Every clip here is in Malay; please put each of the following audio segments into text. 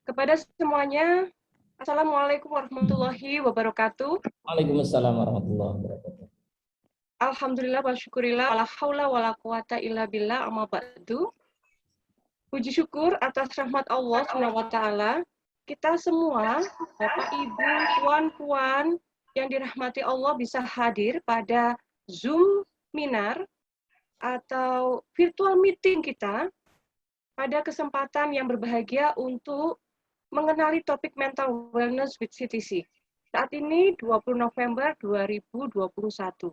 Kepada semuanya, Assalamualaikum warahmatullahi wabarakatuh. Waalaikumsalam warahmatullahi wabarakatuh. Alhamdulillah wa syukurillah, wala haula wala quwata illa billah, amma ba'du. Puji syukur atas rahmat Allah SWT, kita semua, Bapak, Ibu, Puan-Puan, yang dirahmati Allah bisa hadir pada Zoom Minar atau virtual meeting kita pada kesempatan yang berbahagia untuk mengenali topik mental wellness with CTC. Saat ini 20 November 2021.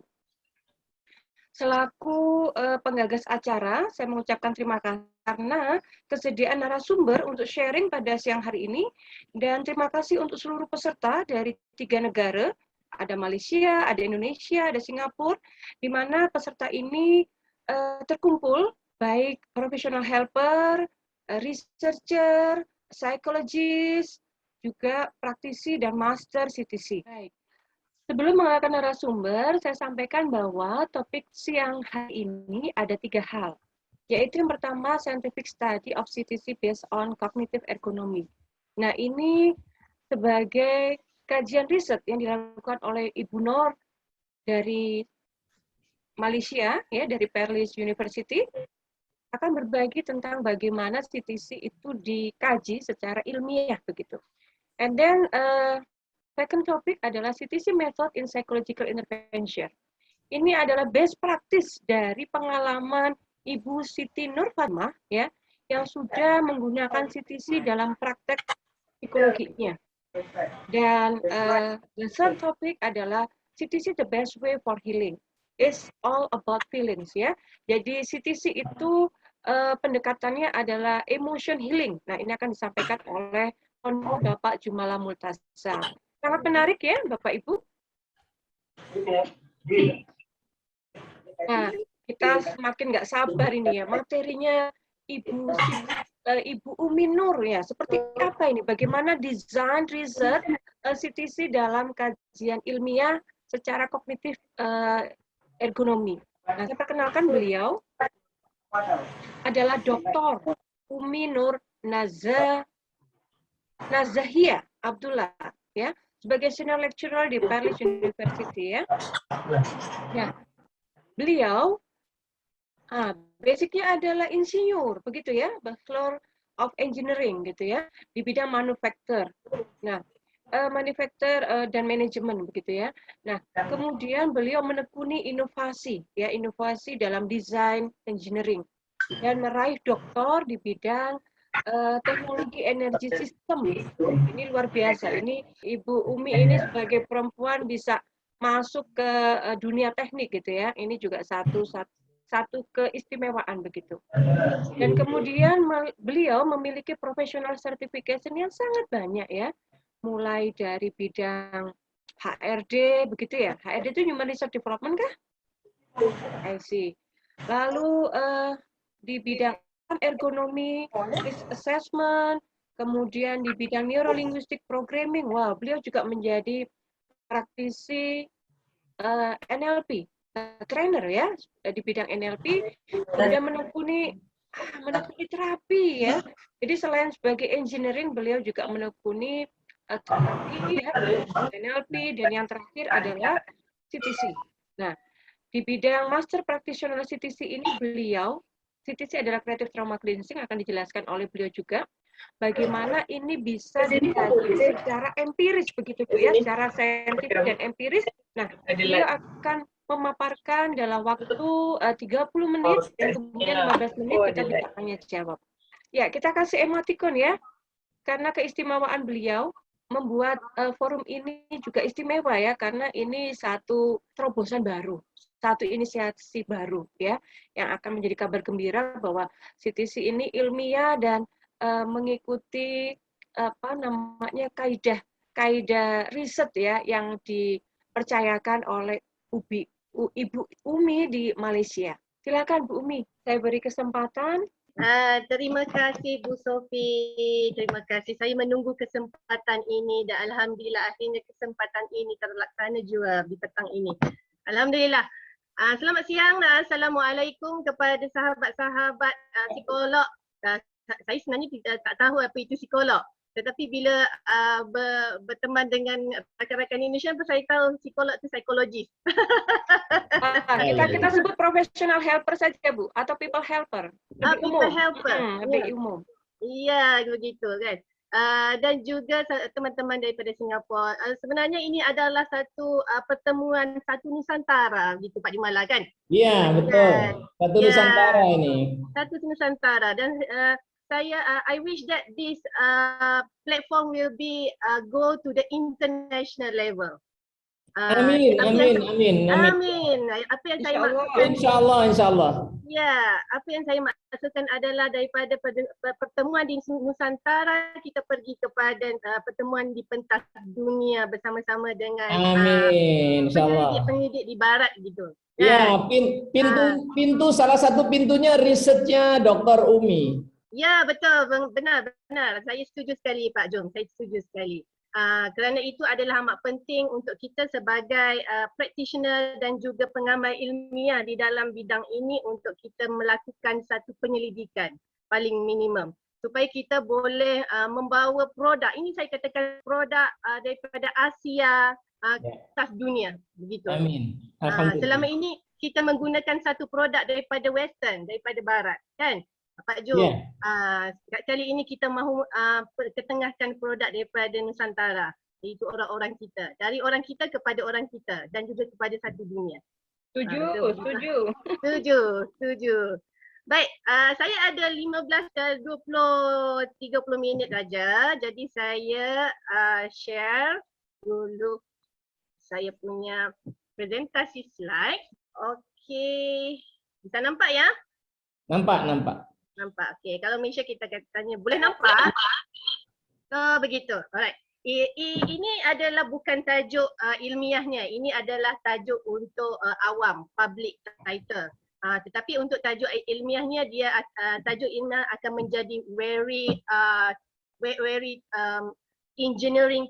Selaku penggagas acara, saya mengucapkan terima kasih karena kesediaan narasumber untuk sharing pada siang hari ini, dan terima kasih untuk seluruh peserta dari 3 negara, ada Malaysia, ada Indonesia, ada Singapura, di mana peserta ini terkumpul baik professional helper, researcher, psikologis, juga praktisi dan master CTC. Baik. Sebelum mengenalkan narasumber, saya sampaikan bahwa topik siang hari ini ada 3 hal, yaitu yang pertama, scientific study of CTC based on cognitive ergonomy. Nah, ini sebagai kajian riset yang dilakukan oleh Ibu Nur dari Malaysia, ya, dari Perlis University, akan berbagi tentang bagaimana CTC itu dikaji secara ilmiah begitu. And then second topic adalah CTC method in psychological intervention. Ini adalah best practice dari pengalaman Ibu Siti Nur Fatmah, ya, yang sudah menggunakan CTC dalam praktek psikologinya. Dan the third topic adalah CTC the best way for healing. It's all about feelings, ya. Jadi CTC itu pendekatannya adalah emotion healing. Nah, ini akan disampaikan oleh Bapak Jumala Multasa. Sangat menarik ya, Bapak Ibu. Nah, kita semakin nggak sabar ini ya, materinya Ibu Umi Nur ya. Seperti apa ini? Bagaimana desain riset CTC dalam kajian ilmiah secara kognitif ergonomi. Nah, saya perkenalkan beliau adalah Dr. Umi Nur Nazahia Abdullah, ya, sebagai senior lecturer di Perlis University, ya. Ya, beliau basicnya adalah insinyur, begitu ya, Bachelor of Engineering, gitu ya, di bidang manufaktur. Nah, manufaktur dan manajemen, begitu ya. Nah, kemudian beliau menekuni inovasi, ya, inovasi dalam desain engineering, dan meraih doktor di bidang teknologi energi sistem. Ini luar biasa. Ini Ibu Umi ini sebagai perempuan bisa masuk ke dunia teknik gitu ya. Ini juga satu keistimewaan begitu. Dan kemudian beliau memiliki professional certification yang sangat banyak ya. Mulai dari bidang HRD begitu ya. HRD itu Human Resource Development kah? I see. Lalu di bidang ergonomi, risk assessment, kemudian di bidang neurolinguistic programming, wah, beliau juga menjadi praktisi NLP, trainer ya, di bidang NLP, kemudian menekuni terapi ya. Jadi selain sebagai engineering, beliau juga menekuni terapi, ya, NLP, dan yang terakhir adalah CTC. Nah, di bidang Master Practitioner CTC ini beliau, CTC adalah Creative Trauma Cleansing, akan dijelaskan oleh beliau juga, bagaimana ini bisa dikaji secara empiris, begitu Bu ya, secara saintifik dan empiris. Nah, beliau akan memaparkan dalam waktu 30 menit, dan kemudian 15 menit kita bisa tanya jawab. Ya, kita kasih emoticon ya, karena keistimewaan beliau membuat forum ini juga istimewa ya, karena ini satu terobosan baru, satu inisiasi baru ya, yang akan menjadi kabar gembira bahwa CTC ini ilmiah dan mengikuti kaidah riset ya, yang dipercayakan oleh Ibu Umi di Malaysia. Silakan Bu Umi, saya beri kesempatan. Terima kasih Bu Sofi. Terima kasih. Saya menunggu kesempatan ini dan alhamdulillah akhirnya kesempatan ini terlaksana juga di petang ini. Alhamdulillah. Selamat siang dan assalamualaikum kepada sahabat-sahabat psikolog. Saya sebenarnya tak tahu apa itu psikolog. Tetapi bila berteman dengan rakan-rakan Indonesia, saya tahu psikolog itu psikologis. Kita sebut professional helper saja Bu, atau people helper. Lebih People umum. helper. Lebih umum. Iya, begitu kan. Dan juga teman-teman daripada Singapura. Sebenarnya ini adalah satu pertemuan satu Nusantara gitu Pak Dimala kan? Iya, betul. Satu Nusantara ini. Satu Nusantara dan I wish that this platform will be go to the international level. Amin, amin, amin, amin. Amin. Apa yang saya maksudkan? Insyaallah, insyaallah. Ya, apa yang saya maksudkan adalah daripada pertemuan di Nusantara kita pergi kepada pertemuan di pentas dunia bersama-sama dengan Amin, insyaallah. penyidik di barat gitu. Ya, pintu salah satu pintunya risetnya Dr. Umi. Ya, betul, benar. Saya setuju sekali Pak Jom, saya setuju sekali. Kerana itu adalah amat penting untuk kita sebagai practitioner dan juga pengamal ilmiah di dalam bidang ini untuk kita melakukan satu penyelidikan paling minimum supaya kita boleh membawa produk, ini saya katakan produk daripada Asia ke atas dunia begitu. Amin. Selama ini kita menggunakan satu produk daripada western, daripada barat kan Pak Jo. Kali ini kita mahu ketengahkan produk daripada Nusantara, iaitu orang-orang kita, dari orang kita kepada orang kita dan juga kepada satu dunia. Setuju. Baik, saya ada 15 ke 20-30 minit saja. Jadi saya share dulu saya punya presentasi slide. Okey. Bisa nampak ya? Nampak. Okey, kalau Malaysia kita tanya boleh nampak? Oh, begitu. Alright. Ini adalah bukan tajuk ilmiahnya. Ini adalah tajuk untuk awam, public title. Tetapi untuk tajuk ilmiahnya dia tajuk ilmiah akan menjadi very engineering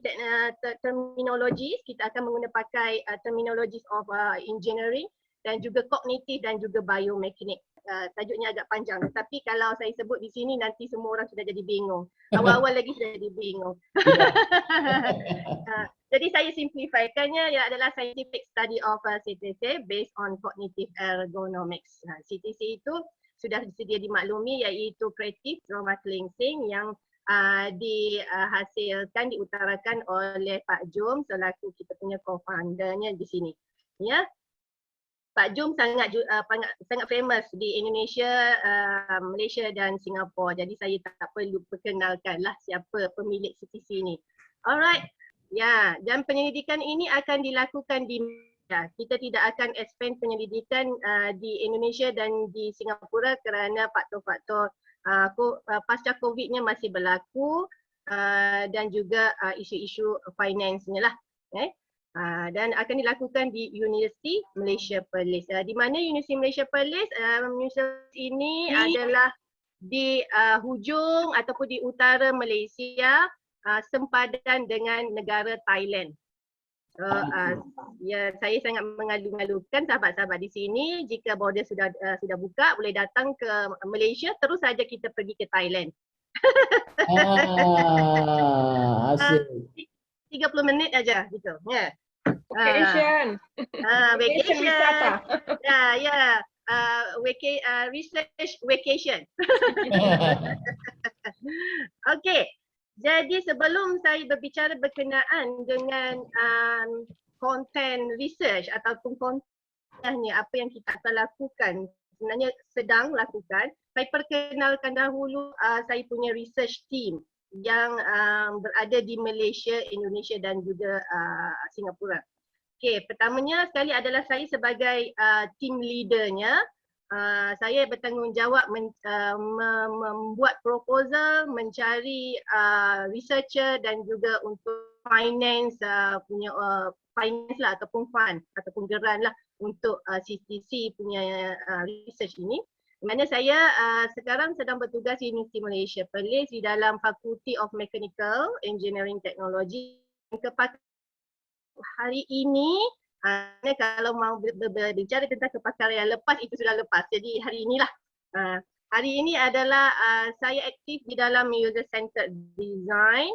terminologies. Kita akan pakai terminologies of engineering dan juga kognitif dan juga biomekanik. Tajuknya agak panjang, tetapi kalau saya sebut di sini nanti semua orang sudah jadi bingung. Awal-awal lagi sudah jadi bingung. Jadi saya simplifikannya ia adalah scientific study of CTC based on cognitive ergonomics. CTC itu sudah sedia dimaklumi iaitu creative trauma cleansing yang dihasilkan, diutarakan oleh Pak Jom selaku kita punya co-foundernya di sini. Ya. Pak Jom sangat famous di Indonesia, Malaysia dan Singapura. Jadi saya tak perlu perkenalkanlah siapa pemilik CTC ini. Alright. Ya, dan penyelidikan ini akan dilakukan di Malaysia. Kita tidak akan expand penyelidikan di Indonesia dan di Singapura kerana faktor-faktor pasca COVID-nya masih berlaku dan juga isu-isu finance-nya lah. Dan akan dilakukan di Universiti Malaysia Perlis. Di mana Universiti Malaysia Perlis? Universiti ini adalah di hujung ataupun di utara Malaysia, sempadan dengan negara Thailand. Ya, saya sangat mengalu-alukan sahabat-sahabat di sini, jika border sudah buka, boleh datang ke Malaysia, terus saja kita pergi ke Thailand. Asyik. 30 minit aja gitu. Ya. Vacation. Vacation. Wisata. Ya. Research vacation. Okey. Jadi sebelum saya berbicara berkenaan dengan content research ataupun kontennya apa yang kita akan lakukan, sebenarnya sedang lakukan, saya perkenalkan dahulu saya punya research team yang berada di Malaysia, Indonesia dan juga Singapura. Okey, pertamanya sekali adalah saya sebagai team leadernya. Saya bertanggungjawab membuat proposal, mencari researcher dan juga untuk finance punya finance lah ataupun fund ataupun geran lah untuk CTC punya research ini. Di mana saya sekarang sedang bertugas di Universiti Malaysia Perlis di dalam Faculty of Mechanical Engineering Technology. Hari ini kalau mau berbicara tentang kepakaran yang lepas itu sudah lepas. Jadi hari inilah hari ini adalah saya aktif di dalam user centered design,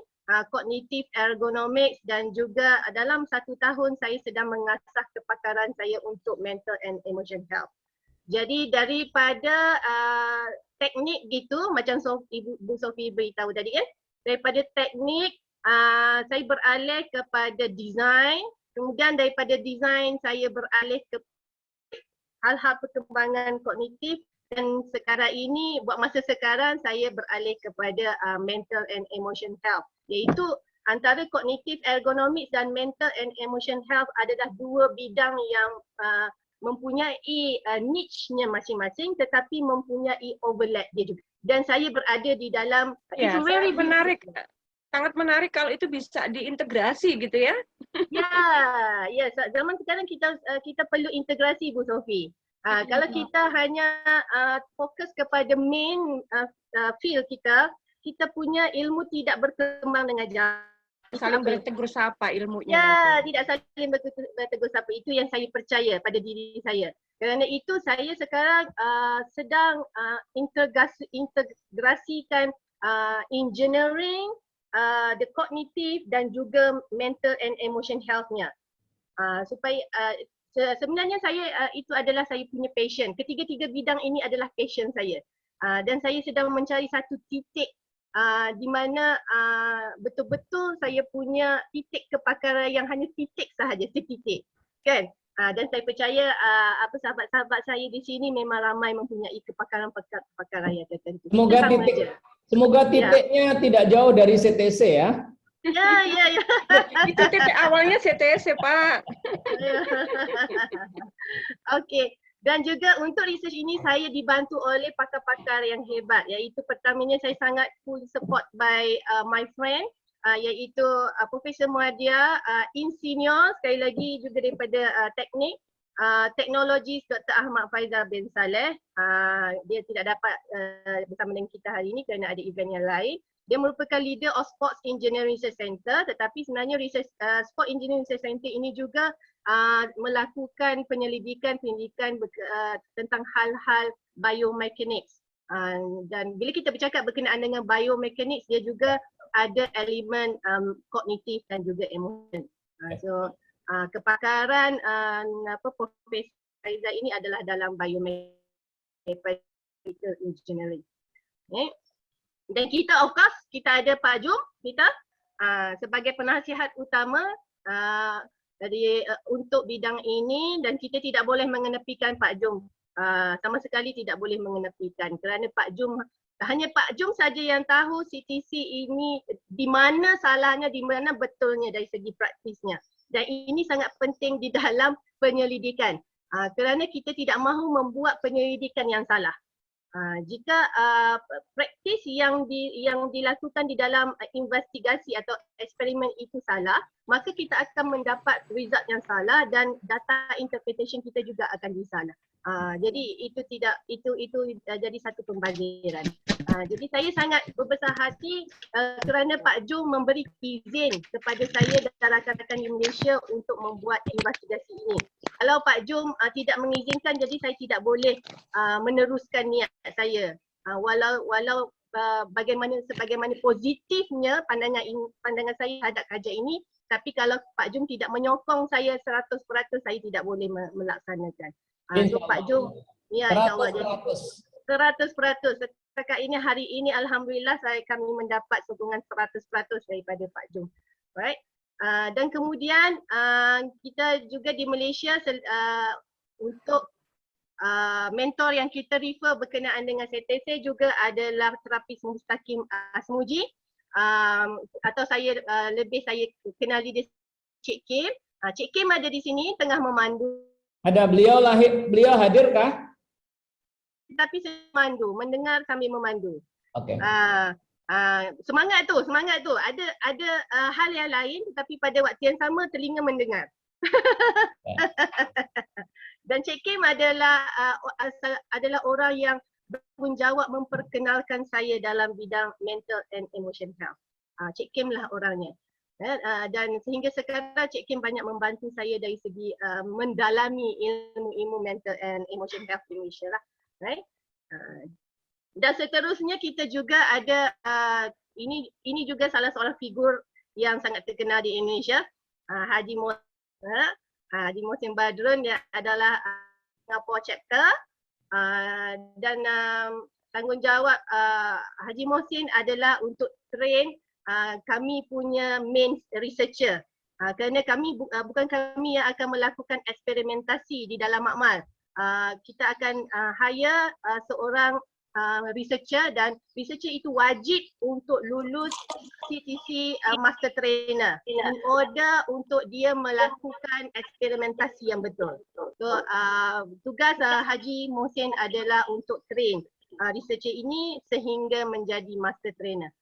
cognitive ergonomics, dan juga dalam 1 tahun saya sedang mengasah kepakaran saya untuk mental and emotion health. Jadi daripada teknik gitu macam Bu Sophie beritahu tadi kan, daripada teknik saya beralih kepada design, kemudian daripada design saya beralih ke hal-hal perkembangan kognitif, dan sekarang ini buat masa sekarang saya beralih kepada mental and emotion health, iaitu antara cognitive ergonomics dan mental and emotion health adalah dua bidang yang mempunyai niche-nya masing-masing tetapi mempunyai overlap dia juga. Dan saya berada di dalam Ya, sangat menarik. Sangat menarik kalau itu bisa diintegrasi gitu ya. Ya, zaman sekarang kita perlu integrasi Bu Sophie. Kalau kita hanya fokus kepada main field kita punya ilmu tidak berkembang dengan jauh. Saling bertegur sapa ilmunya. Ya, tidak saling bertegur sapa. Itu yang saya percaya pada diri saya. Kerana itu saya sekarang sedang integrasikan engineering, the cognitive dan juga mental and emotion health-nya. Supaya sebenarnya saya itu adalah saya punya passion. Ketiga-tiga bidang ini adalah passion saya. Dan saya sedang mencari satu titik di mana betul-betul saya punya titik kepakaran yang hanya titik sahaja, setitik. Kan? Dan saya percaya sahabat-sahabat saya di sini memang ramai mempunyai kepakaran yang tertentu. Semoga titiknya tidak jauh dari CTC ya. Ya. Itu titik awalnya CTC, Pak. Okey. Dan juga untuk research ini saya dibantu oleh pakar-pakar yang hebat, iaitu pertamanya saya sangat full support by my friend iaitu Profesor Muadia, Insinyur sekali lagi juga daripada teknik teknologi Dr. Ahmad Faizal bin Saleh. Dia tidak dapat bersama dengan kita hari ini kerana ada event yang lain. Dia merupakan leader of Sports Engineering Research Center, tetapi sebenarnya Sport Engineering Research Center ini juga melakukan penyelidikan tentang hal-hal biomechanics. Dan bila kita bercakap berkenaan dengan biomechanics, dia juga ada elemen kognitif dan juga emotion. So kepakaran Profesor Faizal ini adalah dalam biomechanical engineering. Okay. Dan kita of course kita ada Pak Jum kita sebagai penasihat utama untuk bidang ini, dan kita tidak boleh mengenepikan Pak Jum. Sama sekali tidak boleh mengenepikan kerana hanya Pak Jum saja yang tahu CTC ini di mana salahnya, di mana betulnya dari segi praktisnya. Dan ini sangat penting di dalam penyelidikan kerana kita tidak mahu membuat penyelidikan yang salah. Jika praktis yang dilakukan di dalam investigasi atau eksperimen itu salah, maka kita akan mendapat result yang salah dan data interpretation kita juga akan disalah. Jadi itu jadi satu pembaziran. Jadi saya sangat berbesar hati kerana Pak Jum memberi izin kepada saya dan rakan-rakan di Malaysia untuk membuat investigasi ini. Kalau Pak Jum tidak mengizinkan, jadi saya tidak boleh meneruskan niat saya. Walau sebagaimana positifnya pandangan saya terhadap kerja ini, tapi kalau Pak Jum tidak menyokong saya 100%, saya tidak boleh melaksanakan. So Pak Jum, ya insyaAllah jadi 100%. Setakat ini hari ini alhamdulillah kami mendapat sokongan 100% daripada Pak Jum. Right? Dan kemudian kita juga di Malaysia untuk mentor yang kita refer berkenaan dengan CTC juga adalah terapis Mustaqim Asmuji, atau saya kenali dia Cik Kim. Cik Kim ada di sini tengah memandu. Ada beliau hadir kah? Tapi saya memandu, mendengar sambil memandu. Okey. Semangat tu. Ada hal yang lain tetapi pada waktu yang sama telinga mendengar. Dan Cik Kim adalah orang yang bertanggungjawab memperkenalkan saya dalam bidang mental and emotion health. Cik Kim lah orangnya. Dan sehingga sekarang Cik Kim banyak membantu saya dari segi mendalami ilmu mental and emotion health di Malaysia lah. Right? Dan seterusnya kita juga ada ini juga salah seorang figur yang sangat terkenal di Indonesia, Haji Mohsin. Haji Mohsin Badrun, dia adalah Singapore chapter dan tanggungjawab Haji Mohsin adalah untuk train kami punya main researcher. Kerana kami bukan kami yang akan melakukan eksperimentasi di dalam makmal. Kita akan hire seorang researcher, dan researcher itu wajib untuk lulus CTC master trainer in order untuk dia melakukan eksperimentasi yang betul. So tugas Haji Mohsin adalah untuk train researcher ini sehingga menjadi master trainer.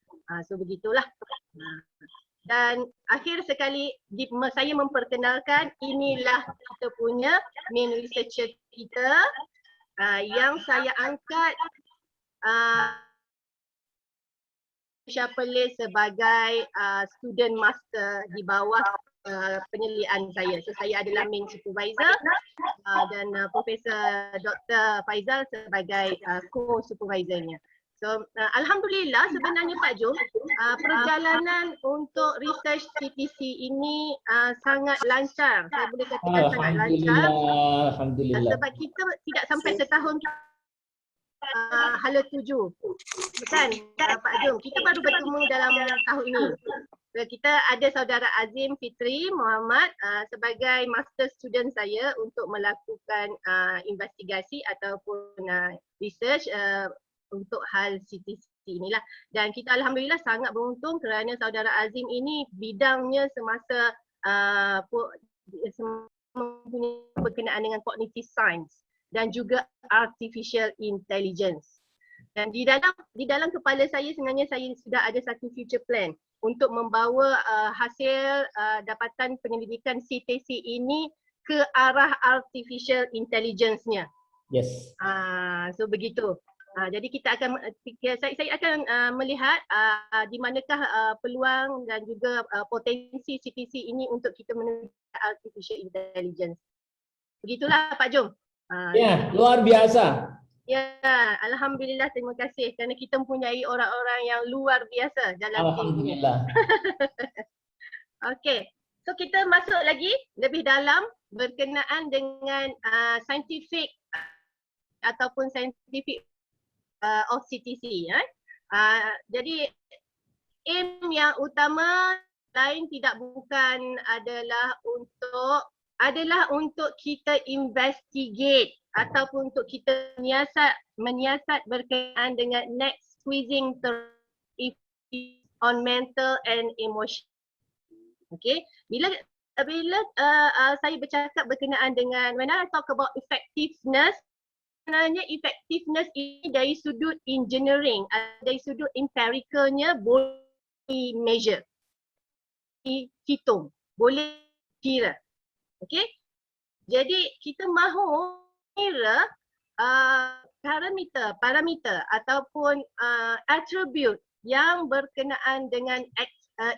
So begitulah. Dan akhir sekali saya memperkenalkan, inilah kita punya main researcher kita yang saya angkat Syapelin sebagai student master di bawah penyelidikan saya. So saya adalah main supervisor dan Profesor Dr. Faizal sebagai co-supervisornya. So alhamdulillah sebenarnya Pak Jom, perjalanan untuk research CTC ini sangat lancar. Saya boleh katakan sangat lancar. Alhamdulillah. Sebab kita tidak sampai setahun hala 7. Bukan Pak Jom, kita baru bertemu dalam tahun ini. So, kita ada saudara Azim Fitri Muhammad sebagai master student saya untuk melakukan investigasi ataupun research untuk hal CTC inilah. Dan kita alhamdulillah sangat beruntung kerana saudara Azim ini bidangnya semasa mempunyai berkenaan dengan cognitive science dan juga artificial intelligence. Dan di dalam kepala saya sebenarnya saya sudah ada satu future plan untuk membawa hasil dapatan penyelidikan CTC ini ke arah artificial intelligence-nya. Yes. So begitu. Jadi kita akan saya akan melihat di manakah peluang dan juga potensi CTC ini untuk kita menuju artificial intelligence. Begitulah Pak Jom. Ya, luar biasa. Ya, alhamdulillah, terima kasih kerana kita mempunyai orang-orang yang luar biasa dalam tim ini. Alhamdulillah. Okey. So kita masuk lagi lebih dalam berkenaan dengan scientific ataupun scientific of CTC. Jadi aim yang utama lain tidak bukan adalah untuk kita investigate ataupun untuk kita menyiasat berkenaan dengan next squeezing on mental and emotion. Okay, bila saya bercakap berkenaan dengan, when I talk about effectiveness, sebenarnya effectiveness ini dari sudut engineering, dari sudut empiricalnya boleh measure, dihitung, boleh kira. Okay, jadi kita mahu kira parameter ataupun attribute yang berkenaan dengan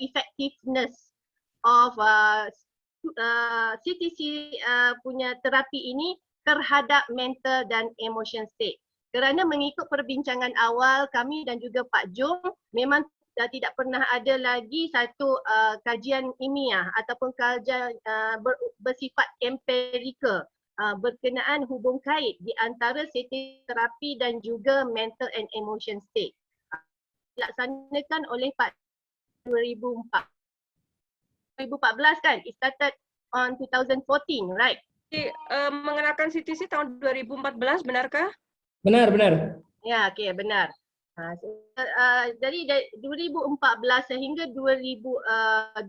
effectiveness of CTC punya terapi ini terhadap mental dan emotion state. Kerana mengikut perbincangan awal kami dan juga Pak Jom, memang tidak pernah ada lagi satu kajian ilmiah ataupun kajian bersifat empirikal berkenaan hubung kait di antara CTC terapi dan juga mental and emotion state. Dilaksanakan oleh Pak 2014 kan? It started on 2014, right? Mengenakan CTC tahun 2014, benarkah? Benar, benar. Ya, okey, benar. Jadi dari 2014 sehingga 2021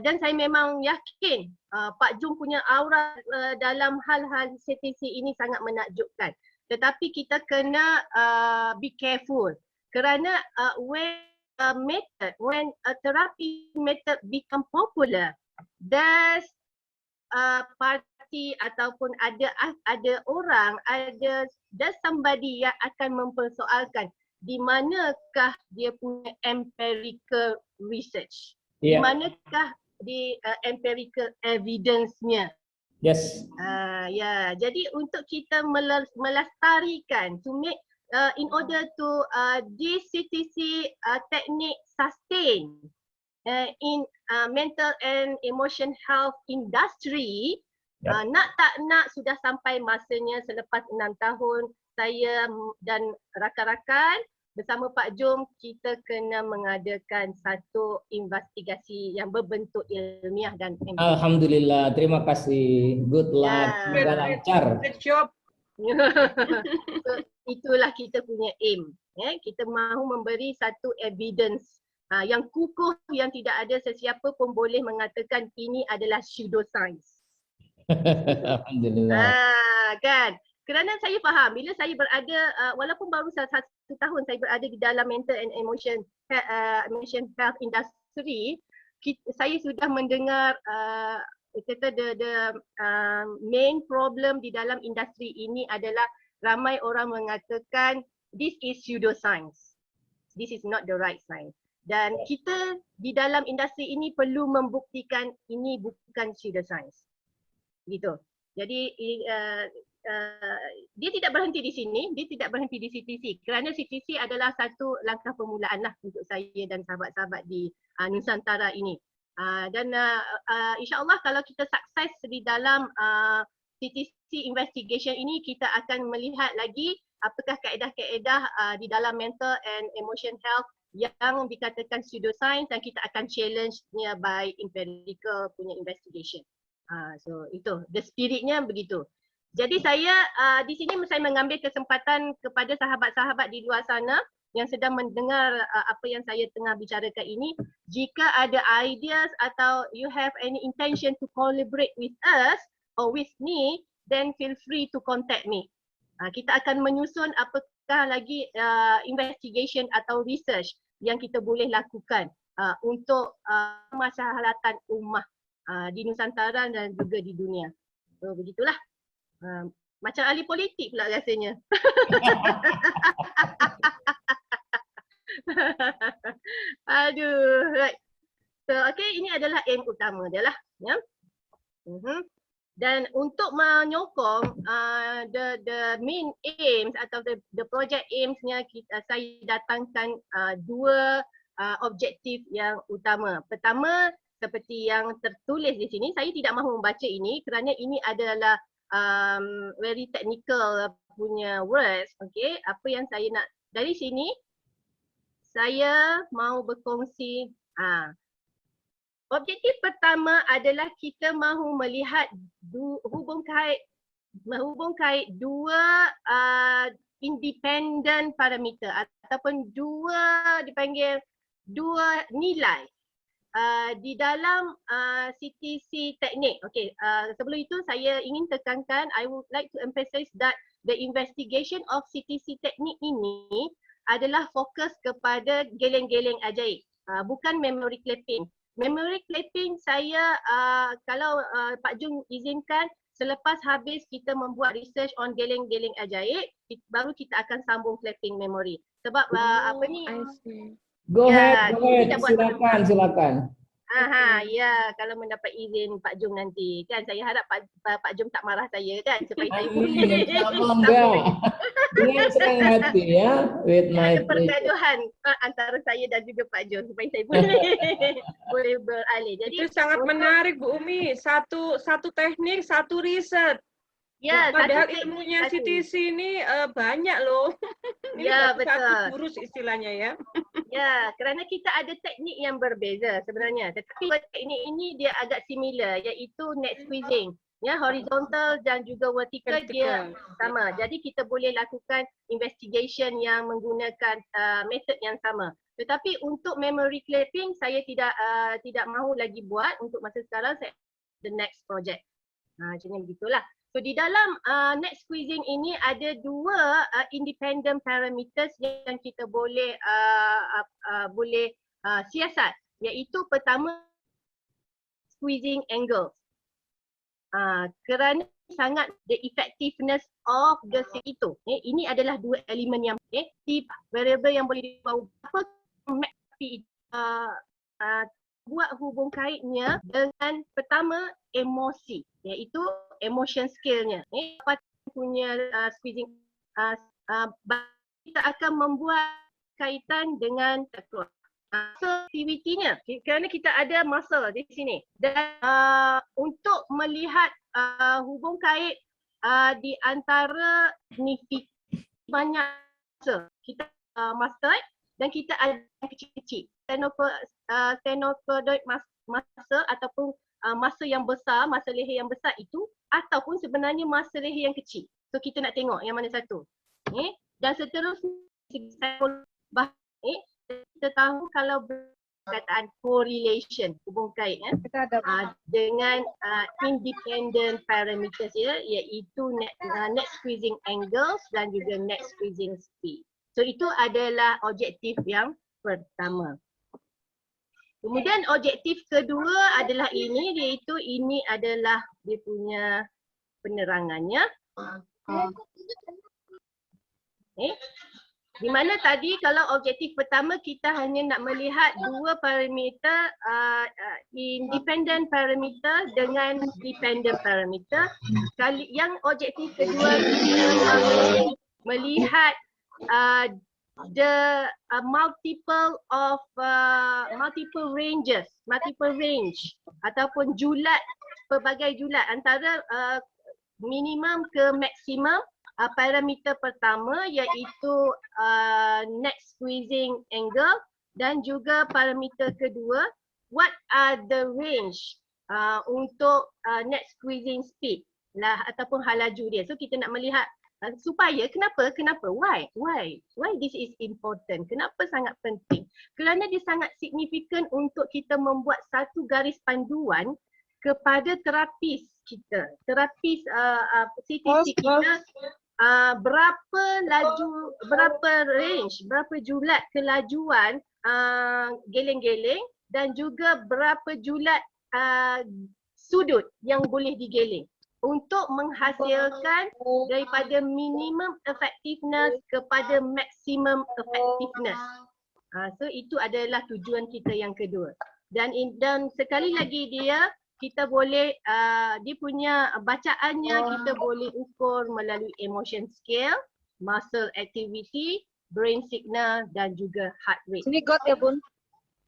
dan saya memang yakin Pak Jom punya aura dalam hal-hal CTC ini sangat menakjubkan. Tetapi kita kena be careful kerana when a therapy method become popular, there's parti ataupun ada orang, there's somebody yang akan mempersoalkan di manakah dia punya empirical research. Di manakah di empirical evidence-nya. Yes. Ya, jadi untuk kita melestarikan, to make in order to this CTC technique sustain in mental and emotion health industry, nak tak nak sudah sampai masanya selepas 6 tahun saya dan rakan-rakan bersama Pak Jom kita kena mengadakan satu investigasi yang berbentuk ilmiah dan empirik. Alhamdulillah, terima kasih. Good luck, semoga lancar. Good job. So, itulah kita punya aim. Kita mahu memberi satu evidence yang kukuh yang tidak ada sesiapa pun boleh mengatakan ini adalah pseudoscience. Alhamdulillah. Kan? Kerana saya faham bila saya berada walaupun baru 1 tahun saya berada di dalam mental and emotion health industry, saya sudah mendengar kata the main problem di dalam industri ini adalah ramai orang mengatakan this is pseudoscience. This is not the right science. Dan kita di dalam industri ini perlu membuktikan ini bukan pseudoscience. Gitu. Jadi dia tidak berhenti di sini, dia tidak berhenti di CTC kerana CTC adalah satu langkah permulaan lah untuk saya dan sahabat-sahabat di Nusantara ini. Dan insyaAllah kalau kita sukses di dalam CTC investigation ini, kita akan melihat lagi apakah kaedah-kaedah di dalam mental and emotion health yang dikatakan pseudoscience dan kita akan challenge-nya by empirical punya investigation. So itu, the spiritnya begitu. Jadi saya di sini saya mengambil kesempatan kepada sahabat-sahabat di luar sana yang sedang mendengar apa yang saya tengah bicarakan ini. Jika ada ideas atau you have any intention to collaborate with us or with me, then feel free to contact me. Kita akan menyusun apakah lagi investigation atau research yang kita boleh lakukan untuk kemaslahatan ummah di Nusantara dan juga di dunia. So begitulah. Macam ahli politik pula rasanya. Aduh, right. So, okay, ini adalah aim utama dia lah. Ya. Dan untuk menyokong the main aims atau the project aims-nya, saya datangkan dua objektif yang utama. Pertama, seperti yang tertulis di sini, saya tidak mahu membaca ini kerana ini adalah very technical punya words. Okay, apa yang saya nak dari sini, saya mau berkongsi. Objektif pertama adalah kita mahu melihat hubung kait dua independent parameter ataupun dua dipanggil dua nilai di dalam CTC teknik. Okay, sebelum itu saya ingin tekankan, I would like to emphasize that the investigation of CTC teknik ini adalah fokus kepada geleng-geleng ajaib, bukan memory clapping. Memory clapping saya, kalau Pak Jung izinkan, selepas habis kita membuat research on geleng-geleng ajaib, baru kita akan sambung clapping memory. Sebab apa ni? Go ahead, silakan. Ya, kalau mendapat izin Pak Jom nanti, kan saya harap Pak Jom tak marah saya kan, supaya saya boleh. Enggak. Dengan senang hati ya, with my ada pergaduhan antara saya dan juga Pak Jom supaya saya boleh beralih. Jadi itu sangat menarik Bu Umi, satu teknik, satu riset. Ya, padahal ilmunya CTC ini banyak loh. Ini ya, betul. Satu jurus istilahnya ya. Ya, kerana kita ada teknik yang berbeza sebenarnya. Tetapi teknik ini dia agak similar, iaitu net squeezing. Ya, horizontal dan juga vertical dia sama. Jadi kita boleh lakukan investigation yang menggunakan method yang sama. Tetapi untuk memory clapping saya tidak mahu lagi buat untuk masa sekarang. Saya the next project. Macamnya begitulah. So di dalam net squeezing ini ada dua independent parameters yang kita boleh siasat, iaitu pertama squeezing angle. Kerana sangat the effectiveness of the itu. Ini adalah dua elemen yang variable yang boleh dibawa apa buat hubung kaitnya dengan pertama emosi, iaitu emotion scale-nya. Apa punya squeezing kita akan membuat kaitan dengan muscle activity-nya kerana kita ada muscle di sini. Dan untuk melihat hubung kait di antara banyak muscle. Kita mastoid dan kita ada yang kecil-kecil. Stenochordoid muscle ataupun masa yang besar, masa leher yang besar itu ataupun sebenarnya masa leher yang kecil. So kita nak tengok yang mana satu. Dan seterusnya kita tahu kalau perkataan correlation, hubung kait dengan independent parameters iaitu net squeezing angles dan juga net squeezing speed. So itu adalah objektif yang pertama. Kemudian objektif kedua adalah ini, iaitu ini adalah dia punya penerangannya. Di mana tadi kalau objektif pertama kita hanya nak melihat dua parameter, independent parameter dengan dependent parameter. Kali yang objektif kedua kita melihat the multiple range ataupun julat, pelbagai julat antara minimum ke maksimum. Parameter pertama iaitu net squeezing angle dan juga parameter kedua what are the range untuk net squeezing speed lah ataupun halaju dia. So kita nak melihat supaya kenapa why this is important, kenapa sangat penting, kerana dia sangat signifikan untuk kita membuat satu garis panduan kepada terapis kita, terapis CTC kita. Berapa laju, berapa range, berapa julat kelajuan geleng-geleng dan juga berapa julat sudut yang boleh digeleng untuk menghasilkan daripada minimum effectiveness kepada maximum effectiveness. So itu adalah tujuan kita yang kedua. Dan sekali lagi kita boleh, dia punya bacaannya kita boleh ukur melalui emotion scale, muscle activity, brain signal dan juga heart rate. Sini got ya Bun.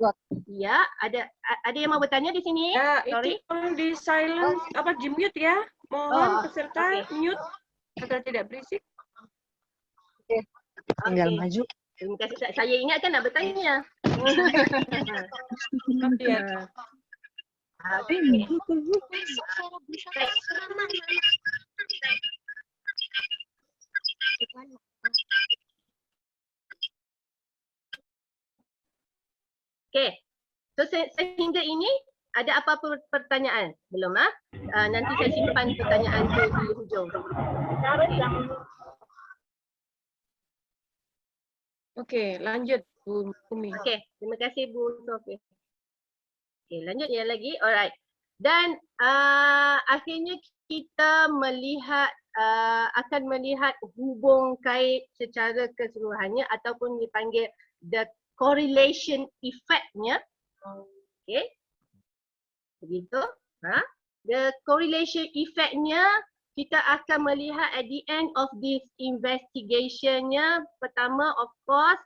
Got. Ya, ada yang mau bertanya di sini? Ya, Sorry. itu tolong di silence, di mute ya. Mohon peserta mute agar tidak berisik. Tinggal Okay. maju. Terima kasih. Saya ingatkan nak bertanya. Ya. Okay. So sehingga ini ada apa-apa pertanyaan? Belum nanti saya simpan pertanyaan tu di hujung. Okey, lanjut Bu Umi. Okey, terima kasih Bu Sofi. Okey, lanjut ya lagi. Alright. Dan akhirnya kita melihat akan melihat hubung kait secara keseluruhannya ataupun dipanggil the correlation effect-nya. Okey. Begitu. The correlation effect-nya kita akan melihat at the end of this investigation-nya. Pertama, of course,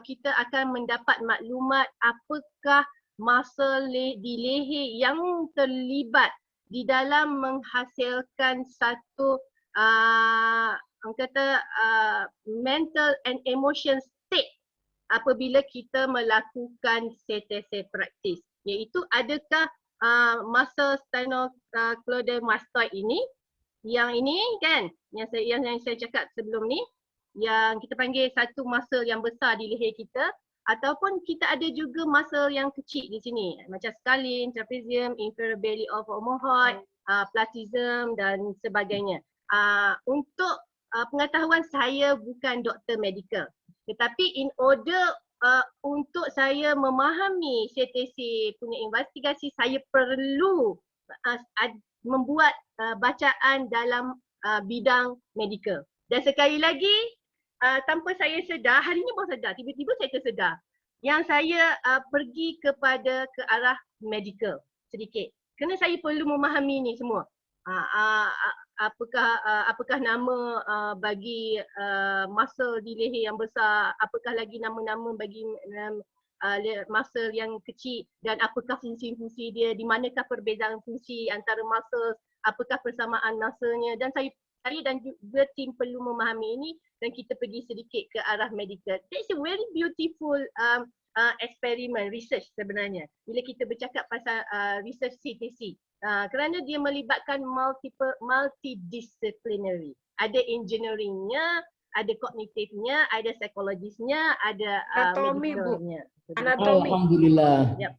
kita akan mendapat maklumat apakah muscle di leher yang terlibat di dalam menghasilkan satu mental and emotion state apabila kita melakukan CTC practice, iaitu adakah muscle sternocleidomastoid mastoid ini, yang ini kan, yang saya cakap sebelum ni, yang kita panggil satu muscle yang besar di leher kita, ataupun kita ada juga muscle yang kecil di sini macam scalene, trapezium, inferior belly of omohyoid, platysm dan sebagainya. Untuk pengetahuan, saya bukan doktor medical, tetapi in order untuk saya memahami CTC punya investigasi, saya perlu membuat bacaan dalam bidang medical. Dan sekali lagi, tanpa saya sedar, hari ini baru sedar, tiba-tiba saya tersedar yang saya pergi ke arah medical sedikit. Kerana saya perlu memahami ni semua. Apakah nama bagi muscle di leher yang besar, apakah lagi nama-nama bagi muscle yang kecil, dan apakah fungsi-fungsi dia, di manakah perbezaan fungsi antara muscle, apakah persamaan muscle-nya, dan saya dan juga tim perlu memahami ini dan kita pergi sedikit ke arah medical. That's a very beautiful eksperimen research sebenarnya bila kita bercakap pasal research CTC. Kerana dia melibatkan multidisciplinary. Ada engineeringnya, ada kognitifnya, ada psikologisnya, ada Anatomi, Bu. medicalnya. Anatomi. Alhamdulillah. Yep.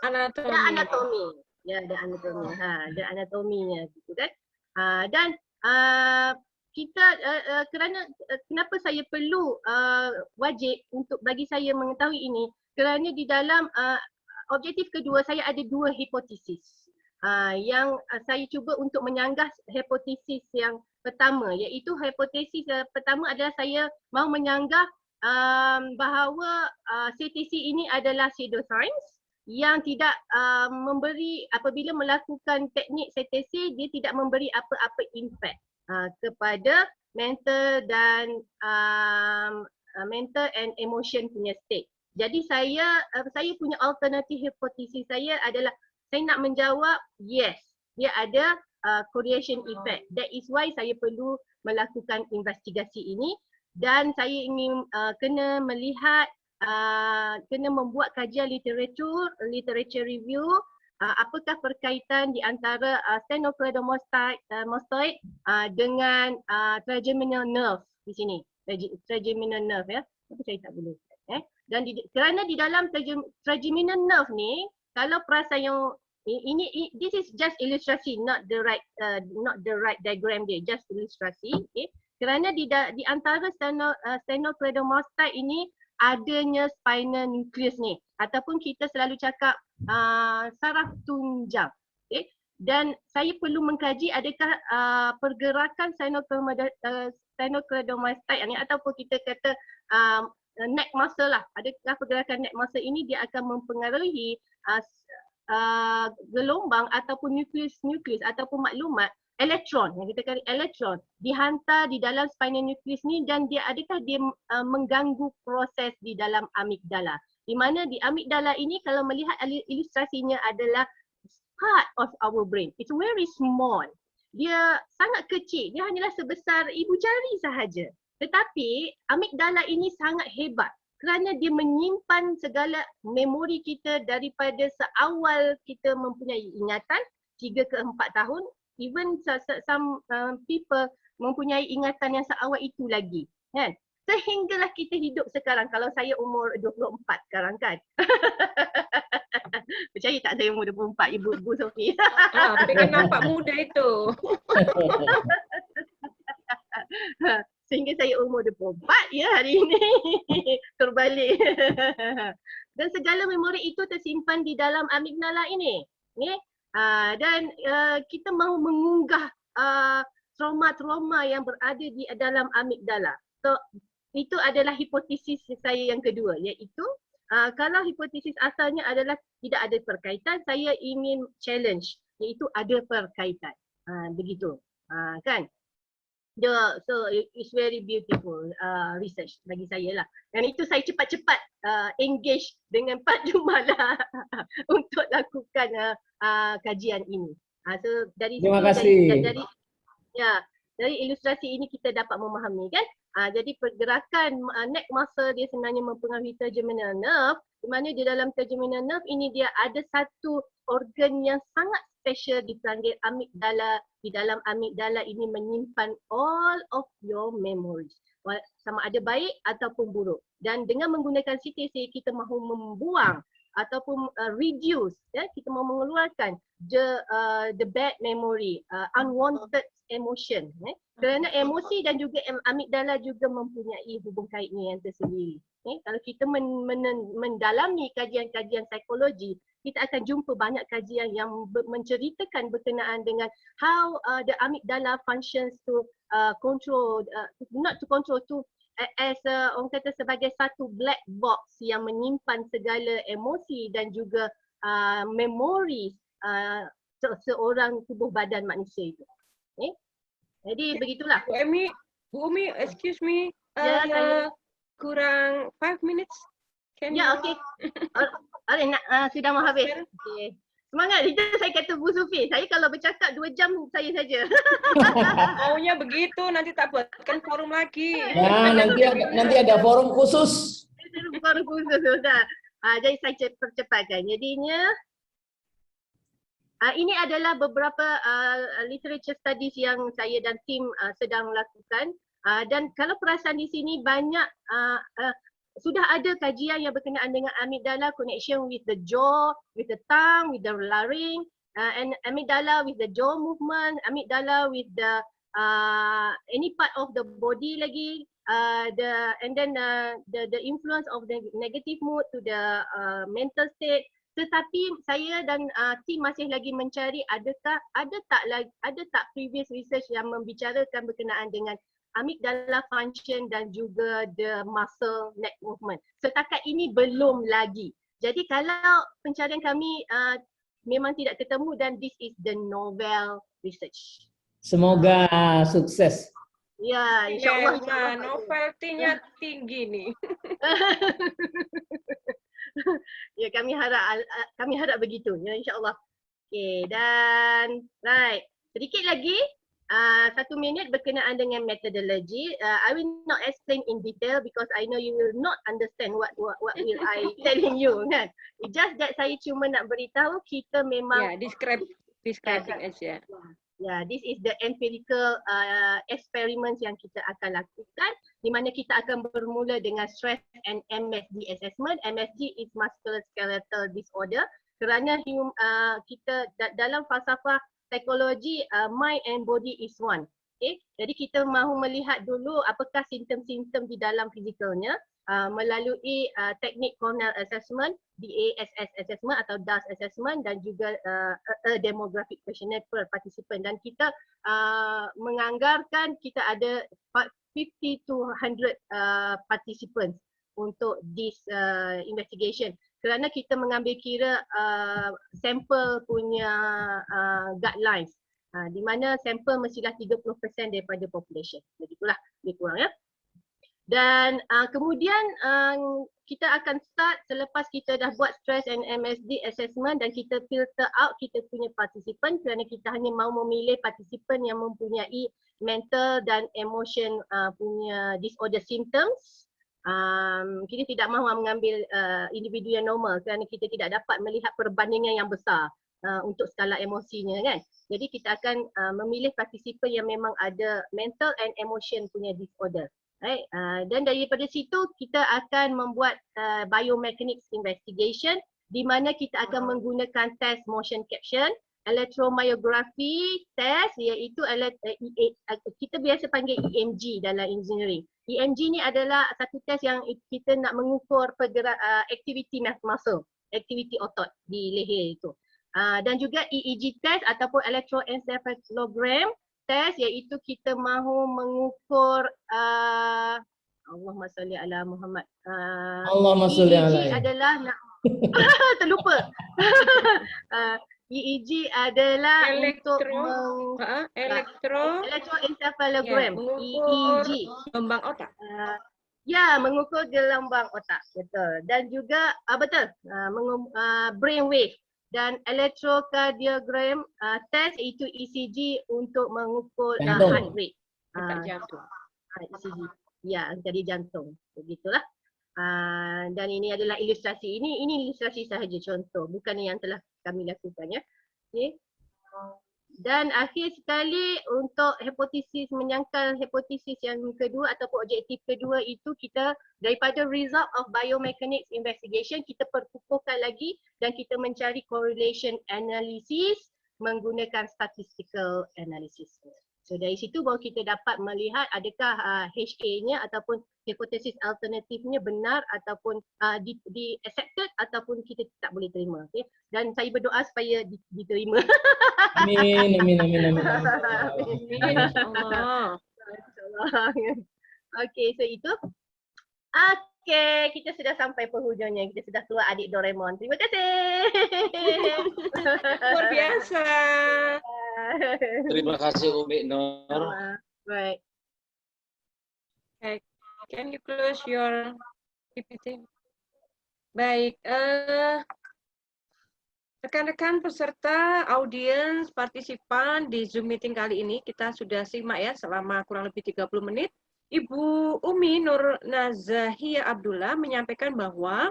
Anatomi. Ada anatomi. Ya, ada anatomi. Ada anatominya gitu kan. Dan kita kerana kenapa saya perlu wajib untuk bagi saya mengetahui ini, kerana di dalam objektif kedua saya ada dua hipotesis yang saya cuba untuk menyanggah hipotesis yang pertama, iaitu hipotesis pertama adalah saya mahu menyanggah bahawa CTC ini adalah pseudoscience yang tidak memberi, apabila melakukan teknik CTC dia tidak memberi apa-apa impact kepada mental dan mental and emotion punya state. Jadi saya punya alternatif hipotesis saya adalah saya nak menjawab yes, dia ada correlation effect. That is why saya perlu melakukan investigasi ini dan saya ingin kena melihat, kena membuat kajian literature review, apakah perkaitan di antara sternocleidomastoid dengan trigeminal nerve di sini, trigeminal nerve ya. Apa saya tak boleh dan kerana di dalam trigeminal nerve ni, kalau perasan yang ini this is just ilustrasi, not the right diagram dia, just ilustrasi. Okay. Kerana di antara sternocleidomastoid ini adanya spinal nucleus ni, ataupun kita selalu cakap saraf tunjang. Okay. Dan saya perlu mengkaji adakah pergerakan sternocleidomastoid ni, ataupun kita kata neck muscle lah, adakah pergerakan neck muscle ini dia akan mempengaruhi gelombang ataupun nukleus ataupun maklumat elektron, yang kita kata elektron dihantar di dalam spinal nucleus ni, dan dia adakah dia mengganggu proses di dalam amigdala, di mana di amigdala ini kalau melihat ilustrasinya adalah part of our brain. It's very small. Dia sangat kecil, dia hanyalah sebesar ibu jari sahaja. Tetapi amigdala ini sangat hebat kerana dia menyimpan segala memori kita daripada seawal kita mempunyai ingatan 3 ke 4 tahun. Even some people mempunyai ingatan yang seawal itu lagi, kan? Sehinggalah kita hidup sekarang. Kalau saya umur 24 sekarang kan. Percaya tak saya umur 24, Ibu Sophie? Tapi kan nampak muda itu. Sehingga saya umur 24 ya hari ini. Terbalik. Dan segala memori itu tersimpan di dalam amigdala ini. Dan kita mahu mengunggah trauma-trauma yang berada di dalam amigdala. So itu adalah hipotesis saya yang kedua, iaitu kalau hipotesis asalnya adalah tidak ada perkaitan, saya ingin challenge, iaitu ada perkaitan. Begitu. Kan? So it's very beautiful research bagi saya lah. Dan itu saya cepat-cepat engage dengan Pak Jumalah untuk lakukan kajian ini. So dari Terima kasih. dari ilustrasi ini kita dapat memahami kan. Jadi pergerakan neck muscle dia sebenarnya mempengaruhi trigeminal nerve, di mana di dalam trigeminal nerve ini dia ada satu organ yang sangat special dipanggil amigdala. Di dalam amigdala ini menyimpan all of your memories, sama ada baik ataupun buruk. Dan dengan menggunakan CTC kita mahu membuang ataupun reduce, kita mahu mengeluarkan the bad memory, unwanted emotion. Kerana emosi dan juga amigdala juga mempunyai hubung kaitnya yang tersendiri. Kalau kita mendalami kajian-kajian psikologi, kita akan jumpa banyak kajian yang menceritakan berkenaan dengan how the amygdala functions to control, not to control, to as orang kata sebagai satu black box yang menyimpan segala emosi dan juga memori seorang tubuh badan manusia itu. Okay? Jadi begitulah. Bu Umi, excuse me, Ya, saya. kurang 5 minutes. Can Ya, you- okey. Sudah mau habis. Okay. Semangat, itu saya kata Bu Sufi. Saya kalau bercakap 2 jam saya saja. Maunya begitu, nanti tak buatkan forum lagi. Ya, nanti ada forum khusus. Baru khusus sudah. Jadi saya percepatkan. Jadinya ini adalah beberapa literature studies yang saya dan tim sedang lakukan. Dan kalau perasan di sini banyak sudah ada kajian yang berkenaan dengan amygdala connection with the jaw, with the tongue, with the larynx, and amygdala with the jaw movement, amygdala with the any part of the body lagi, the influence of the negative mood to the mental state. Tetapi saya dan tim masih lagi mencari ada tak previous research yang membicarakan berkenaan dengan amygdala function dan juga the muscle neck movement. Setakat ini belum lagi. Jadi kalau pencarian kami memang tidak ketemu dan this is the novel research. Semoga sukses. Ya, insyaAllah. Nah, novelty-nya tinggi nih. Ya, kami harap begitu ya, insyaAllah. Okay, dan right. Sedikit lagi 1 minit berkenaan dengan methodology. I will not explain in detail because I know you will not understand what will I telling you kan. It's just that saya cuma nak beritahu kita memang describing aja. Ya, this is the empirical experiments yang kita akan lakukan, di mana kita akan bermula dengan stress and MSD assessment. MSD is musculoskeletal disorder. Kerana kita dalam falsafah psikologi, mind and body is one. Okay? Jadi kita mahu melihat dulu apakah simptom-simptom di dalam fizikalnya melalui teknik Cornell assessment, DASS assessment atau DAS assessment dan juga demographic questionnaire per participant. Dan kita menganggarkan kita ada 50 to 100 participants untuk this investigation. Kerana kita mengambil kira sampel punya guidelines, di mana sampel mestilah 30% daripada population. Begitulah, lebih kurang ya. Dan kemudian kita akan start selepas kita dah buat stress and MSD assessment dan kita filter out kita punya participant, kerana kita hanya mahu memilih participant yang mempunyai mental dan emotion punya disorder symptoms. Kita tidak mahu mengambil individu yang normal kerana kita tidak dapat melihat perbandingan yang besar untuk skala emosinya kan. Jadi kita akan memilih participant yang memang ada mental and emotion punya disorder. Right? Dan daripada situ kita akan membuat biomechanics investigation di mana kita akan menggunakan test motion caption, electromyography test, iaitu kita biasa panggil EMG dalam engineering. EMG ni adalah satu test yang kita nak mengukur aktiviti muscle, aktiviti otot di leher itu. Dan juga EEG test ataupun electroencephalogram test, iaitu kita mahu mengukur Allahumma salli ala Muhammad. Allahumma salli ala. EEG adalah terlupa. EEG adalah electroencephalogram. EEG. Gelombang otak. Ya, mengukur gelombang otak, betul. Dan juga betul, brain wave dan electrocardiogram test itu ECG untuk mengukur heart rate. Jantung. ECG. Ya, jadi jantung. Begitulah. Dan ini adalah ilustrasi. Ini ilustrasi sahaja contoh, bukan yang telah kami lakukan ya. Okay. Dan akhir sekali untuk hipotesis, menyangkal hipotesis yang kedua ataupun objektif kedua itu kita daripada result of biomechanics investigation kita perkukuhkan lagi dan kita mencari correlation analysis menggunakan statistical analysis. So dari situ baru kita dapat melihat adakah HA-nya ataupun hipotesis alternatifnya benar ataupun di accepted ataupun kita tak boleh terima. Okay? Dan saya berdoa supaya diterima. Amin, amin, amin, amin. InsyaAllah. Okay, so itu. Okey, kita sudah sampai penghujungnya. Kita sudah keluar adik Doraemon. Terima kasih. Luar biasa. Terima kasih Umi Nur. Right. Okay. Can you close your PPT? Baik, rekan-rekan peserta, audiens, partisipan di Zoom meeting kali ini kita sudah simak ya selama kurang lebih 30 menit. Ibu Umi Nur Nazahia Abdullah menyampaikan bahwa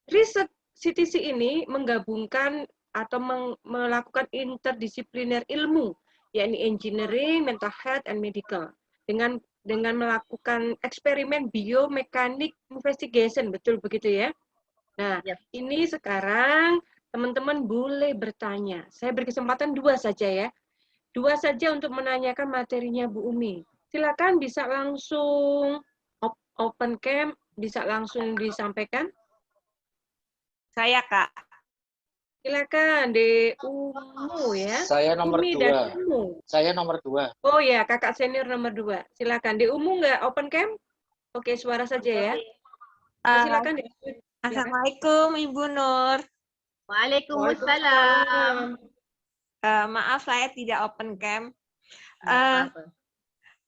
riset CTC ini menggabungkan atau melakukan interdisipliner ilmu, yakni engineering, mental health, and medical, dengan melakukan eksperimen biomekanik investigation, betul begitu ya? Nah, ini sekarang teman-teman boleh bertanya. Saya beri kesempatan 2 saja ya. 2 saja untuk menanyakan materinya Bu Umi. Silakan bisa langsung open cam, bisa langsung disampaikan. Saya, Kak. Silakan, De Umu ya. Saya nomor Umi 2. dan Umu. Saya nomor 2. Oh ya, kakak senior nomor 2. Silakan. De Umu nggak open cam? Oke, suara saja ya. Silakan. Assalamualaikum Ibu Nur. Waalaikumsalam. Maaf saya tidak open cam.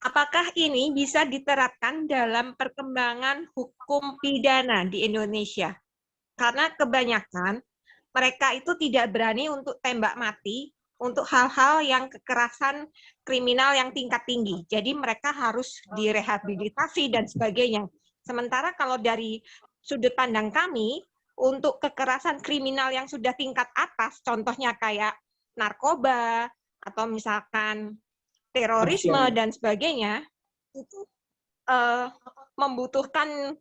Apakah ini bisa diterapkan dalam perkembangan hukum pidana di Indonesia? Karena kebanyakan mereka itu tidak berani untuk tembak mati untuk hal-hal yang kekerasan kriminal yang tingkat tinggi. Jadi mereka harus direhabilitasi dan sebagainya. Sementara kalau dari sudut pandang kami, untuk kekerasan kriminal yang sudah tingkat atas, contohnya kayak narkoba, atau misalkan terorisme dan sebagainya, itu membutuhkan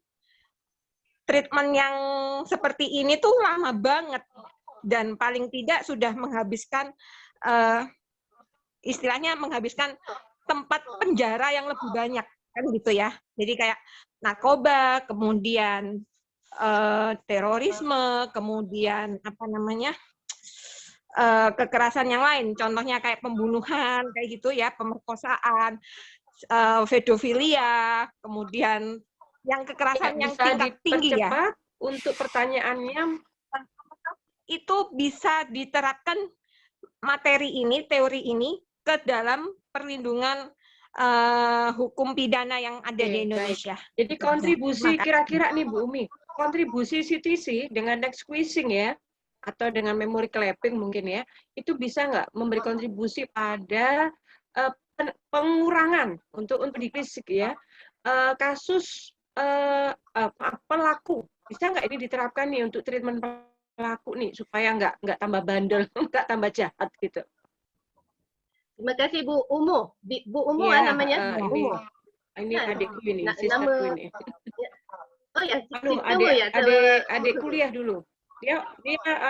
treatment yang seperti ini tuh lama banget, dan paling tidak sudah menghabiskan, istilahnya menghabiskan tempat penjara yang lebih banyak, kan gitu ya. Jadi kayak narkoba, kemudian terorisme, kemudian apa namanya, kekerasan yang lain, contohnya kayak pembunuhan, kayak gitu ya, pemerkosaan, pedofilia, kemudian yang kekerasan yang tingkat tinggi ya. Untuk pertanyaannya, itu bisa diterapkan materi ini, teori ini ke dalam perlindungan hukum pidana yang ada di Indonesia. Baik. Jadi kontribusi kira-kira nih Bu Umi, kontribusi CTC dengan next squeezing ya, atau dengan memory clapping mungkin ya, itu bisa nggak memberi kontribusi pada pengurangan untuk dikritik ya, kasus pelaku. Bisa nggak ini diterapkan nih untuk treatment pelaku nih supaya nggak tambah bandel, nggak tambah jahat gitu. Terima kasih Bu Umu. Bu Umu ya, namanya? Umu. Ini adikku ini, sisterku ini. Oh ya, adik kuliah dulu. Dia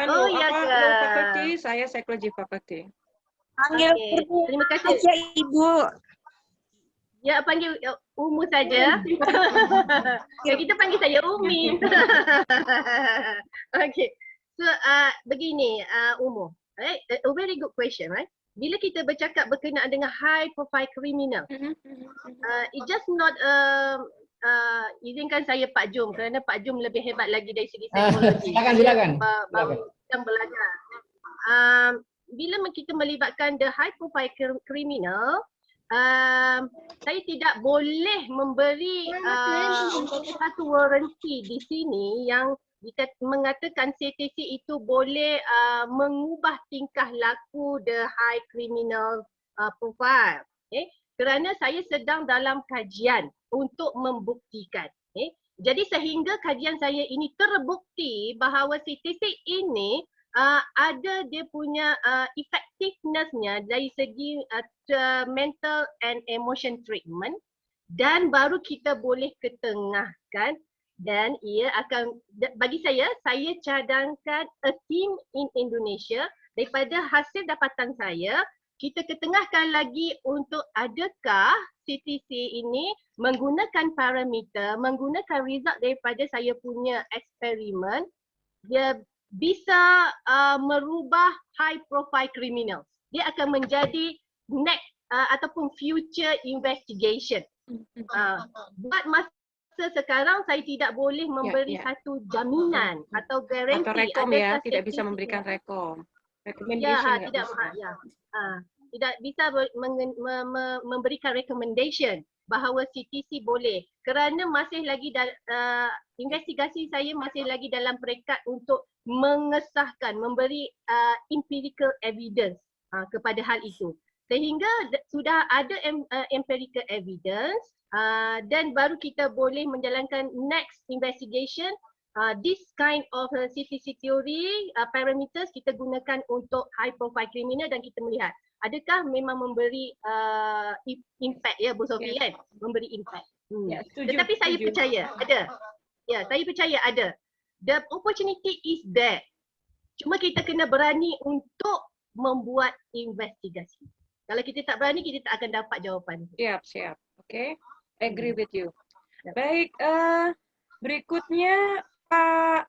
law faculty, saya psychology faculty. Panggil terima kasih aja Ibu. Ya, panggil Umu saja. Ya, kita panggil saya Umi. Okay. So, begini, Umu. Right? A very good question, right? Bila kita bercakap berkenaan dengan high profile criminal, it just not izinkan saya Pak Jom, kerana Pak Jom lebih hebat lagi dari segi psikologi. Silakan. Yang belajar. Bila kita melibatkan the high profile criminal, saya tidak boleh memberi satu warranty di sini yang mengatakan CTC itu boleh mengubah tingkah laku the high criminal profile. Kerana saya sedang dalam kajian untuk membuktikan. Jadi sehingga kajian saya ini terbukti bahawa CTC ini ada dia punya effectiveness-nya dari segi mental and emotion treatment, dan baru kita boleh ketengahkan, dan ia akan, bagi saya cadangkan a team in Indonesia. Daripada hasil dapatan saya, kita ketengahkan lagi untuk adakah CTC ini menggunakan parameter, menggunakan result daripada saya punya eksperimen, dia bisa merubah high profile criminals. Dia akan menjadi next ataupun future investigation. Buat masa sekarang saya tidak boleh memberi ya. satu jaminan atau Atau garanti rekom ya, adakah tidak bisa safety memberikan signal. rekom. Ya, Recommendation nggak tidak bisa. ya. Tidak bisa memberikan recommendation bahawa CTC boleh kerana masih lagi investigasi saya masih lagi dalam peringkat untuk mengesahkan, memberi empirical evidence kepada hal itu. Sehingga sudah ada empirical evidence dan baru kita boleh menjalankan next investigation. This kind of CTC theory parameters kita gunakan untuk high profile criminal dan kita melihat adakah memang memberi impact ya Bu Sophie kan? Memberi impact. Ya, setuju, Tetapi saya setuju. percaya ada. Ya, saya percaya ada. The opportunity is there. Cuma kita kena berani untuk membuat investigasi. Kalau kita tak berani, kita tak akan dapat jawapan. Siap. Oke, agree with you. Ya. Baik, berikutnya Pak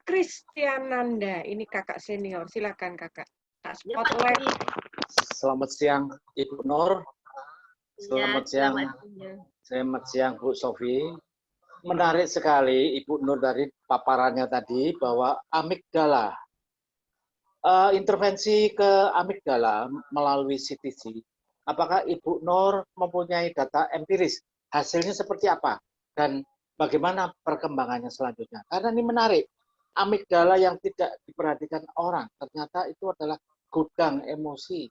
Kristiananda, ini kakak senior. Silakan kakak. Tak Ya, Pak spotlight. Suri. Selamat siang Ibu Nur. Ya, Selamat siang Bu Sophie. Menarik sekali Ibu Nur dari paparannya tadi bahwa amigdala, intervensi ke amigdala melalui CTC. Apakah Ibu Nur mempunyai data empiris? Hasilnya seperti apa? Dan bagaimana perkembangannya selanjutnya? Karena ini menarik. Amigdala yang tidak diperhatikan orang, ternyata itu adalah gudang emosi.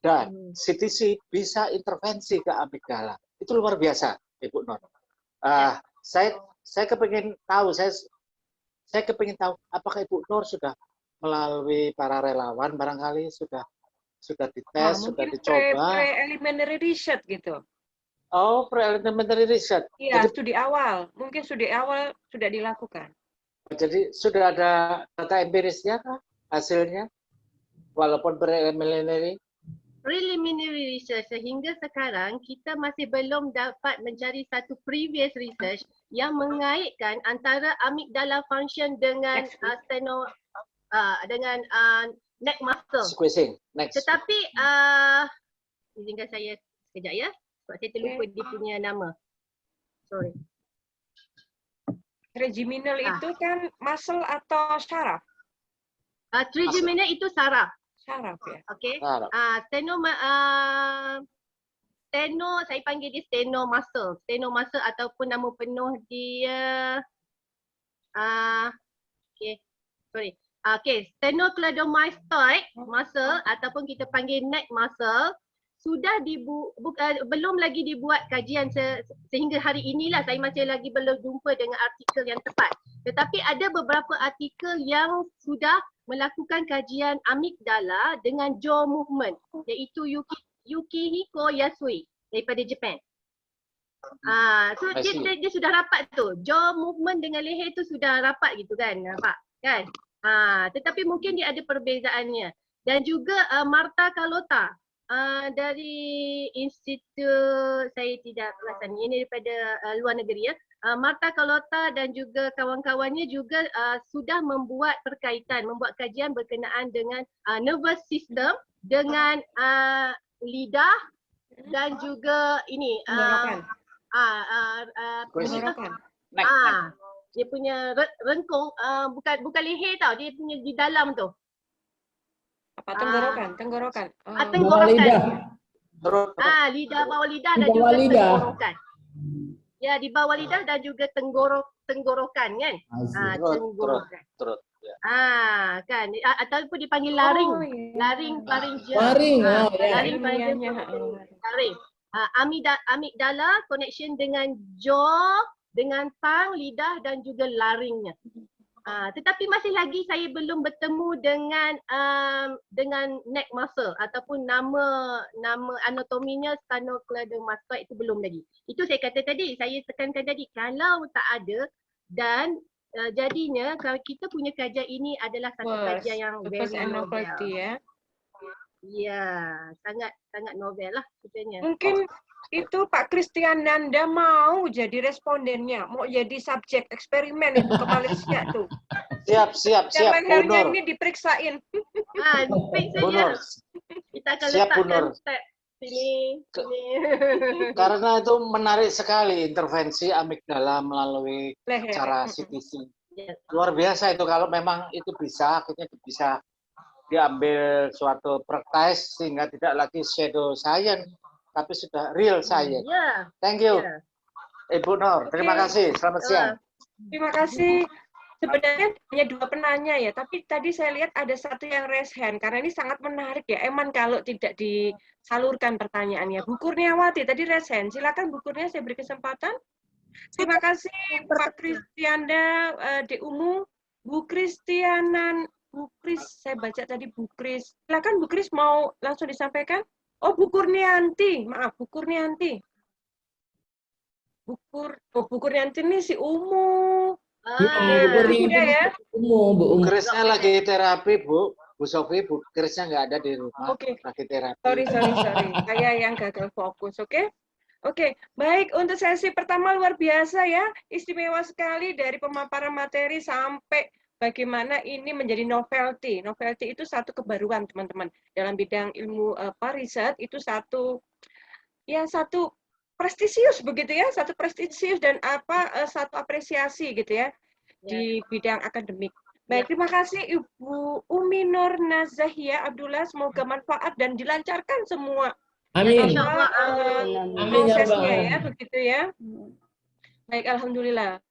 Dan CTC bisa intervensi ke amigdala. Itu luar biasa, Ibu Nur. Saya kepingin tahu, saya kepingin tahu apakah Ibu Nur sudah melalui para relawan barangkali sudah dites, sudah Mungkin dicoba. preliminary research gitu. Oh, preliminary research. Iya, Jadi, studi awal. Mungkin studi awal sudah dilakukan. jadi sudah ada data empirisnya kah hasilnya? Walaupun preliminary? Preliminary research sehingga sekarang kita masih belum dapat mencari satu previous research yang mengaitkan antara amygdala function dengan dengan neck muscle. Squeezing. Next. Tetapi izinkan saya sekejap ya sebab saya terlupa dia punya nama. Sorry. Trigeminal itu kan muscle atau syaraf? Trigeminal itu saraf. Syaraf ya. Okey. Saraf. Steno saya panggil dia steno muscle. Steno muscle ataupun nama penuh dia sternocleidomastoid muscle ataupun kita panggil neck muscle sudah belum lagi dibuat kajian sehingga hari inilah saya masih lagi belum jumpa dengan artikel yang tepat. Tetapi ada beberapa artikel yang sudah melakukan kajian amygdala dengan jaw movement iaitu Yukihiko Yasui daripada Jepun. So dia sudah rapat tu. Jaw movement dengan leher tu sudah rapat gitu kan, nampak kan? Tetapi mungkin dia ada perbezaannya. Dan juga Marta Carlota dari institut, saya tidak perasan ini daripada luar negeri ya. Marta Carlota dan juga kawan-kawannya juga sudah membuat kajian berkenaan dengan nervous system dengan lidah dan juga ini Tenggorokan. dia punya rengkung bukan leher tau, dia punya di dalam tu. Apa tenggorokan? Tenggorokan. Bawah lidah. Lidah, bawah lidah Di dan bawah juga lidah. tenggorokan. Ya, di bawah lidah dan juga tenggorokan kan? Tenggorokan. Terus. Ya. Kan ataupun dipanggil laring. Laring. Laring, ya. Laring. Amygdala connection dengan jaw, dengan tang, lidah dan juga laringnya. Tetapi masih lagi saya belum bertemu dengan neck muscle ataupun nama anatominya sternocleidomastoid itu belum lagi. Itu saya kata tadi, saya tekankan tadi kalau tak ada dan jadinya kalau kita punya kajian ini adalah satu kajian yang very novel. Ya. Ya, sangat novel lah sebenarnya. Mungkin itu Pak Kristiananda mau jadi respondennya, mau jadi subjek eksperimen itu ke Malaysia tuh. Siap. Lehernya Bu Nur. ini diperiksain. Diperiksa Bu ya. Nur. Kita akan Siap, Bu Nur. letakkan Sini. Karena itu menarik sekali intervensi amigdala melalui Leher. cara CTC. Yes. Luar biasa itu kalau memang itu bisa, akhirnya bisa diambil suatu praktis sehingga tidak lagi shadow science, tapi sudah real science. Ya. Thank you, Ya. Ibu Nur. Terima Oke. kasih. Selamat siang. Terima kasih. Sebenarnya hanya 2 penanya ya, tapi tadi saya lihat ada satu yang raise hand karena ini sangat menarik ya. Eman kalau tidak disalurkan pertanyaannya. Bu Kurniawati tadi raise hand. Silakan Bu Kurnia, saya beri kesempatan. Terima kasih Pak Kristianda di Umu, Bu Kristianan, Bu Kris, saya baca tadi Bu Kris. Silakan Bu Kris mau langsung disampaikan. Oh Bu Kurnianti, maaf Bu Kurnianti. Bu Kurnianti ini si Umu. Bu Udah ya. Umu. Krisnya lagi terapi, Bu. Bu Sofi, Bu Krisnya nggak ada di rumah. Oke. Lagi terapi. Sorry. Saya yang gagal fokus, oke? Oke, baik. Untuk sesi pertama luar biasa ya. Istimewa sekali dari pemaparan materi sampai bagaimana ini menjadi novelty. Novelty itu satu kebaruan, teman-teman. Dalam bidang ilmu riset itu satu prestisius begitu ya, satu prestisius dan satu apresiasi gitu ya di bidang akademik. Baik, terima kasih Ibu Umi Nur Nazahia Abdullah, semoga manfaat dan dilancarkan semua Amin. Insya Allah, Amin ya prosesnya Bang. ya, begitu ya. Baik, alhamdulillah.